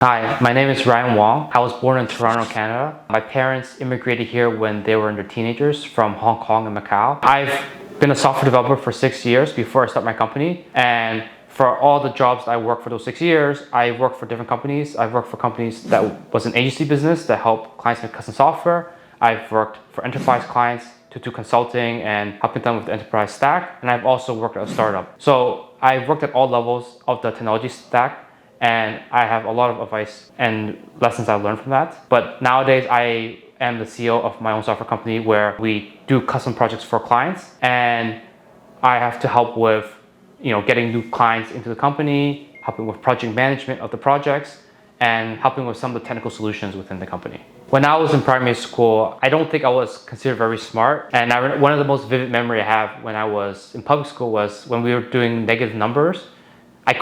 Hi, my name is Ryan Wong. I was born in Toronto, Canada. My parents immigrated here when they were teenagers from Hong Kong and Macau. I've been a software developer for 6 years before I start my company. And for all the jobs I worked for those 6 years, I worked for different companies. I've worked for companies that was an agency business that helped clients make custom software. I've worked for enterprise clients to do consulting and helping them with the enterprise stack. And I've also worked at a startup. So I've worked at all levels of the technology stack. And I have a lot of advice and lessons I learned from that. But nowadays, I am the CEO of my own software company where we do custom projects for clients, and I have to help with, getting new clients into the company, helping with project management of the projects, and helping with some of the technical solutions within the company. When I was in primary school, I don't think I was considered very smart. And one of the most vivid memory I have when I was in public school was when we were doing negative numbers. I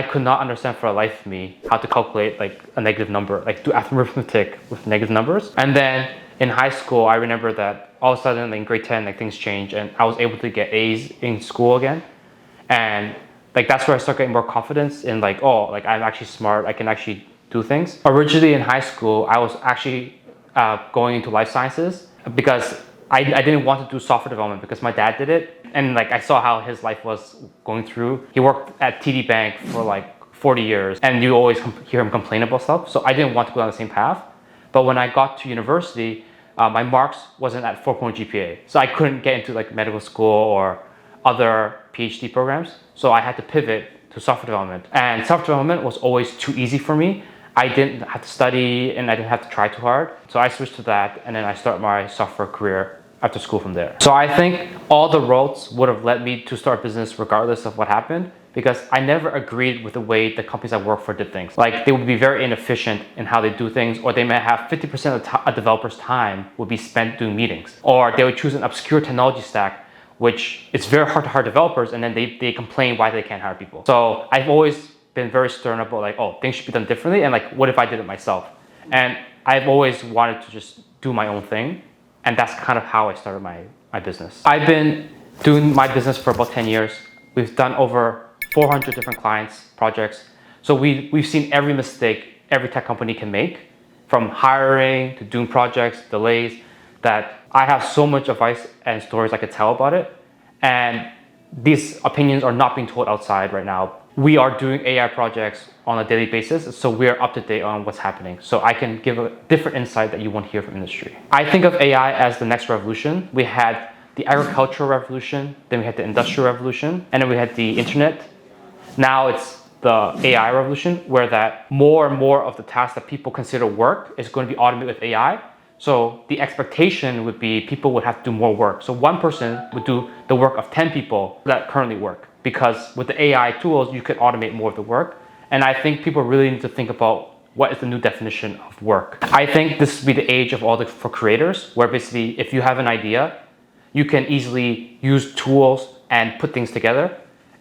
could not understand for the life of me how to calculate like a negative number, like do arithmetic with negative numbers. And then in high school, I remember that all of a sudden, like in grade 10, like things changed and I was able to get A's in school again. And like that's where I started getting more confidence in like, oh, like I'm actually smart, I can actually do things. Originally in high school, I was actually going into life sciences because I didn't want to do software development because my dad did it. And like I saw how his life was going through. He worked at TD Bank for like 40 years and you always hear him complain about stuff. So I didn't want to go down the same path. But when I got to university, my marks wasn't at 4.0 GPA. So I couldn't get into like medical school or other PhD programs. So I had to pivot to software development. And software development was always too easy for me. I didn't have to study and I didn't have to try too hard. So I switched to that and then I started my software career after school from there. So I think all the roads would have led me to start business regardless of what happened because I never agreed with the way the companies I work for did things. Like they would be very inefficient in how they do things, or they might have 50% of a developer's time would be spent doing meetings, or they would choose an obscure technology stack which it's very hard to hire developers and then they complain why they can't hire people. So I've always been very stern about like, oh, things should be done differently and like what if I did it myself? And I've always wanted to just do my own thing. And that's kind of how I started my business. I've been doing my business for about 10 years. We've done over 400 different clients, projects. So we've seen every mistake every tech company can make, from hiring to doing projects, delays, that I have so much advice and stories I could tell about it. And these opinions are not being told outside right now. We are doing AI projects on a daily basis, so we're up to date on what's happening. So I can give a different insight that you won't hear from industry. I think of AI as the next revolution. We had the agricultural revolution, then we had the industrial revolution, and then we had the internet. Now it's the AI revolution, where that more and more of the tasks that people consider work is going to be automated with AI. So the expectation would be people would have to do more work. So one person would do the work of 10 people that currently work, because with the AI tools, you could automate more of the work. And I think people really need to think about what is the new definition of work. I think this would be the age of for creators, where basically if you have an idea, you can easily use tools and put things together.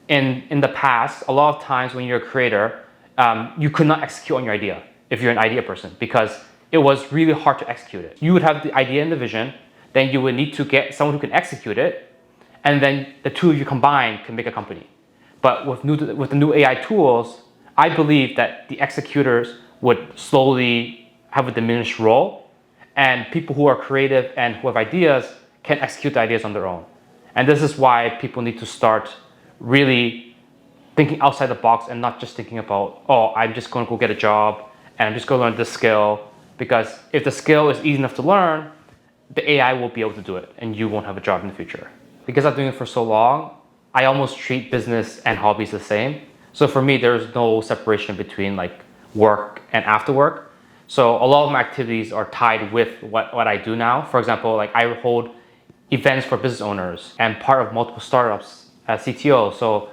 In the past, a lot of times when you're a creator, you could not execute on your idea if you're an idea person, because it was really hard to execute it. You would have the idea and the vision, then you would need to get someone who can execute it, and then the two of you combined can make a company. But with the new AI tools, I believe that the executors would slowly have a diminished role, and people who are creative and who have ideas can execute the ideas on their own. And this is why people need to start really thinking outside the box and not just thinking about, oh, I'm just going to go get a job and I'm just going to learn this skill. Because if the skill is easy enough to learn, the AI will be able to do it and you won't have a job in the future. Because I've been doing it for so long, I almost treat business and hobbies the same. So for me, there's no separation between like work and after work. So a lot of my activities are tied with what I do now. For example, like I hold events for business owners and part of multiple startups as CTO. So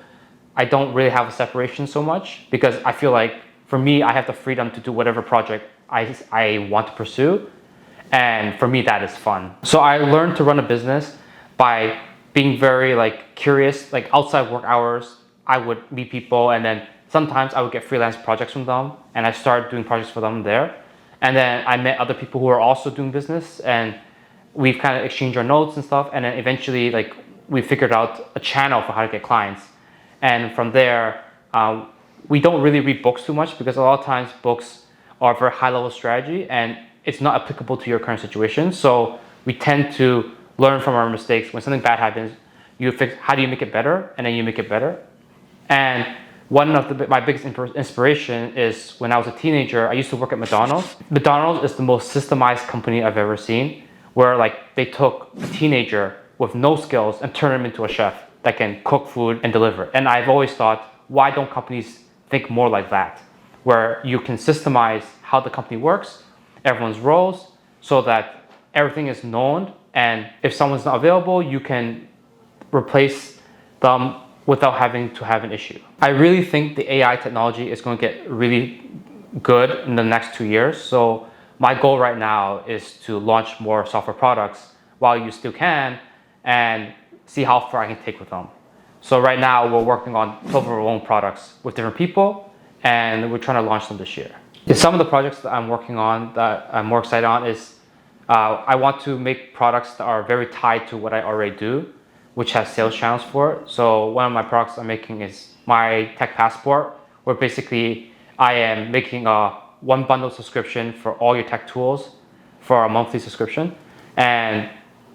I don't really have a separation so much, because I feel like for me, I have the freedom to do whatever project I want to pursue. And for me, that is fun. So I learned to run a business by being very like curious. Like outside work hours, I would meet people, and then sometimes I would get freelance projects from them, and I started doing projects for them there. And then I met other people who are also doing business, and we've kind of exchanged our notes and stuff. And then eventually, like we figured out a channel for how to get clients. And from there, we don't really read books too much, because a lot of times books or a very high level strategy, and it's not applicable to your current situation. So we tend to learn from our mistakes. When something bad happens, you fix how do you make it better, and then you make it better. And one of my biggest inspiration is when I was a teenager, I used to work at McDonald's. McDonald's is the most systemized company I've ever seen, where like they took a teenager with no skills and turned him into a chef that can cook food and deliver. And I've always thought, why don't companies think more like that, where you can systemize how the company works, everyone's roles, so that everything is known, and if someone's not available, you can replace them without having to have an issue. I really think the AI technology is going to get really good in the next 2 years. So my goal right now is to launch more software products while you still can and see how far I can take with them. So right now we're working on 12 of our own products with different people, and we're trying to launch them this year. Some of the projects that I'm working on that I'm more excited on is I want to make products that are very tied to what I already do, which has sales channels for it. So one of my products I'm making is my tech passport, where basically I am making a one bundle subscription for all your tech tools for a monthly subscription. And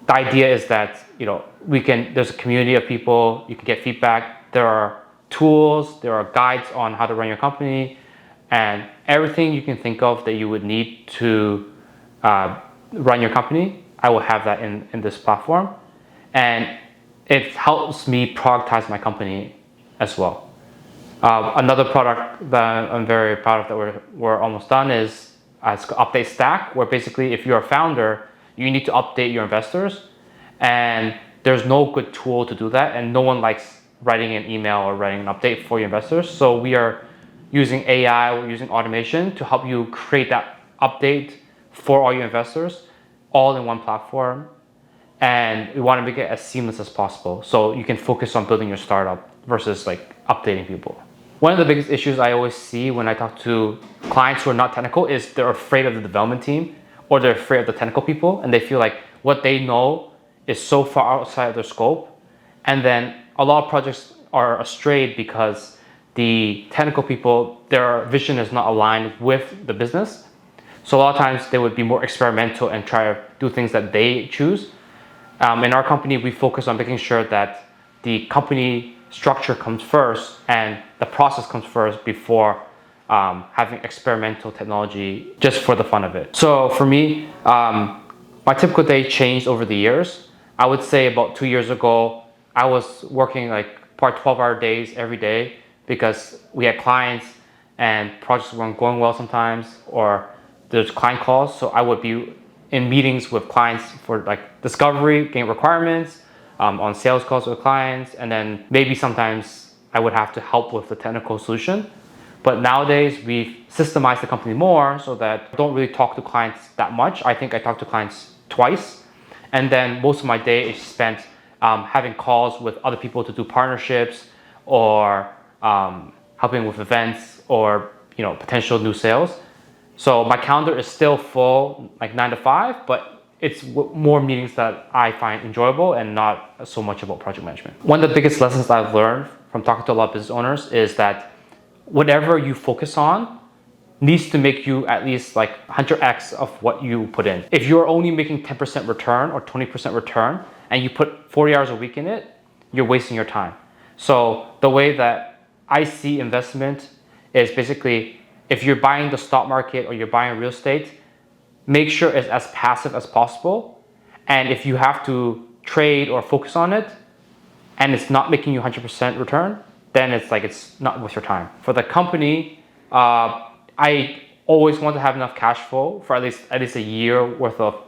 the idea is that, there's a community of people, you can get feedback. There are tools, there are guides on how to run your company, and everything you can think of that you would need to run your company, I will have that in this platform. And it helps me productize my company as well. Another product that I'm very proud of that we're almost done is Update Stack, where basically if you're a founder, you need to update your investors, and there's no good tool to do that, and no one likes writing an email or writing an update for your investors. So we are using AI, we're using automation to help you create that update for all your investors, all in one platform. And we want to make it as seamless as possible, so you can focus on building your startup versus like updating people. One of the biggest issues I always see when I talk to clients who are not technical is they're afraid of the development team, or they're afraid of the technical people, and they feel like what they know is so far outside of their scope. And then a lot of projects are astrayed because the technical people, their vision is not aligned with the business. So a lot of times they would be more experimental and try to do things that they choose. In our company, we focus on making sure that the company structure comes first and the process comes first before having experimental technology just for the fun of it. So for me, my typical day changed over the years. I would say about 2 years ago, I was working like part 12-hour days every day because we had clients and projects weren't going well sometimes, or there's client calls. So I would be in meetings with clients for like discovery, getting requirements, on sales calls with clients, and then maybe sometimes I would have to help with the technical solution. But nowadays we've systemized the company more so that I don't really talk to clients that much. I think I talk to clients twice, and then most of my day is spent having calls with other people to do partnerships, or helping with events, or potential new sales. So my calendar is still full, like 9 to 5, but it's more meetings that I find enjoyable and not so much about project management. One of the biggest lessons that I've learned from talking to a lot of business owners is that whatever you focus on needs to make you at least like 100x of what you put in. If you're only making 10% return or 20% return and you put 40 hours a week in it, you're wasting your time. So the way that I see investment is basically, if you're buying the stock market or you're buying real estate, make sure it's as passive as possible. And if you have to trade or focus on it and it's not making you 100% return, then it's not worth your time. For the company, I always want to have enough cash flow for at least a year worth of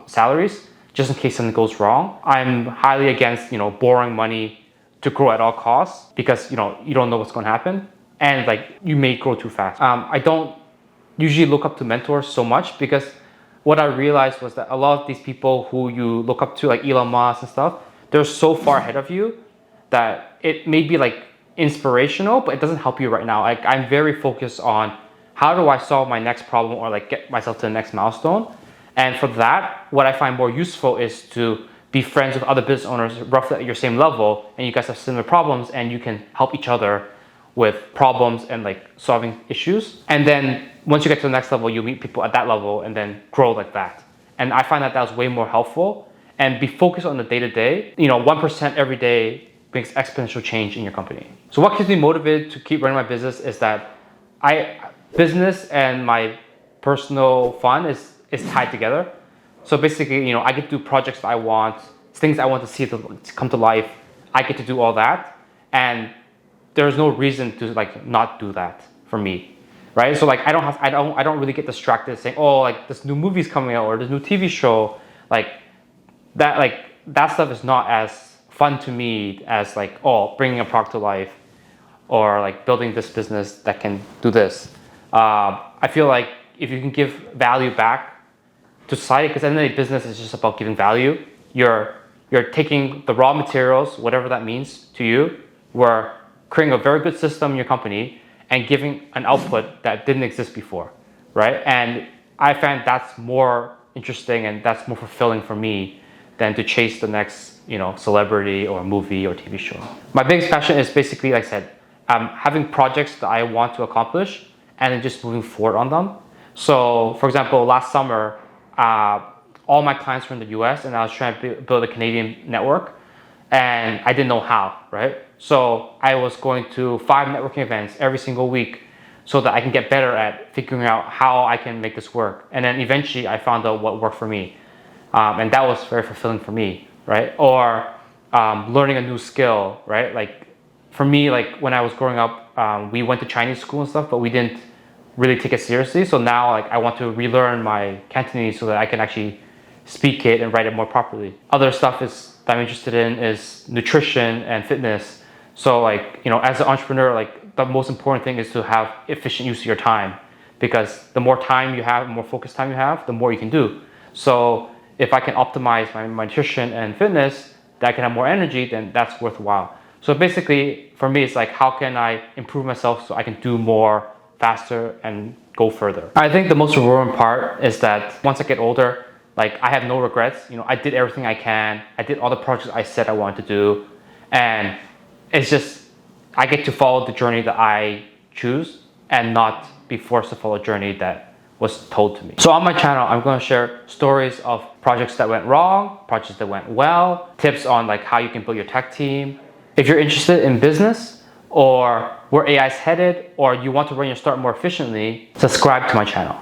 salaries, just in case something goes wrong. I'm highly against borrowing money to grow at all costs, because you don't know what's going to happen, and you may grow too fast. I don't usually look up to mentors so much, because what I realized was that a lot of these people who you look up to, like Elon Musk and stuff, they're so far ahead of you that it may be inspirational, but it doesn't help you right now. I'm very focused on how do I solve my next problem, or get myself to the next milestone. And for that, what I find more useful is to be friends with other business owners roughly at your same level, and you guys have similar problems, and you can help each other with problems and solving issues. And then once you get to the next level, you meet people at that level and then grow like that. And I find that that was way more helpful. And be focused on the day-to-day. 1% every day makes exponential change in your company. So what keeps me motivated to keep running my business is that business and my personal fun is tied together. So basically, I get to do projects that I want, things I want to see to come to life. I get to do all that, and there's no reason to not do that for me, right? So I don't really get distracted saying, oh, this new movie's coming out or this new TV show, that stuff is not as fun to me as bringing a product to life or building this business that can do this. I feel like if you can give value back to society, because at the end of the day, business is just about giving value. You're taking the raw materials, whatever that means to you. We're creating a very good system in your company and giving an output that didn't exist before, right? And I find that's more interesting and that's more fulfilling for me than to chase the next, celebrity or movie or TV show. My biggest passion is basically, like I said, having projects that I want to accomplish and then just moving forward on them. So, for example, last summer, all my clients were in the US and I was trying to build a Canadian network and I didn't know how, right? So I was going to 5 networking events every single week so that I can get better at figuring out how I can make this work. And then eventually I found out what worked for me. And that was very fulfilling for me, right? Or learning a new skill, right? For me, when I was growing up, we went to Chinese school and stuff, but we didn't really take it seriously. So now I want to relearn my Cantonese so that I can actually speak it and write it more properly. Other stuff that I'm interested in is nutrition and fitness. So as an entrepreneur, the most important thing is to have efficient use of your time, because the more time you have, the more focused time you have, the more you can do. So if I can optimize my nutrition and fitness, that I can have more energy, then that's worthwhile. So basically, for me, it's how can I improve myself so I can do more faster and go further. I think the most rewarding part is that once I get older, I have no regrets. I did everything I can. I did all the projects I said I wanted to do. And it's just, I get to follow the journey that I choose and not be forced to follow a journey that was told to me. So on my channel, I'm going to share stories of projects that went wrong, projects that went well, tips on how you can build your tech team. If you're interested in business or where AI is headed, or you want to run your startup more efficiently, subscribe to my channel.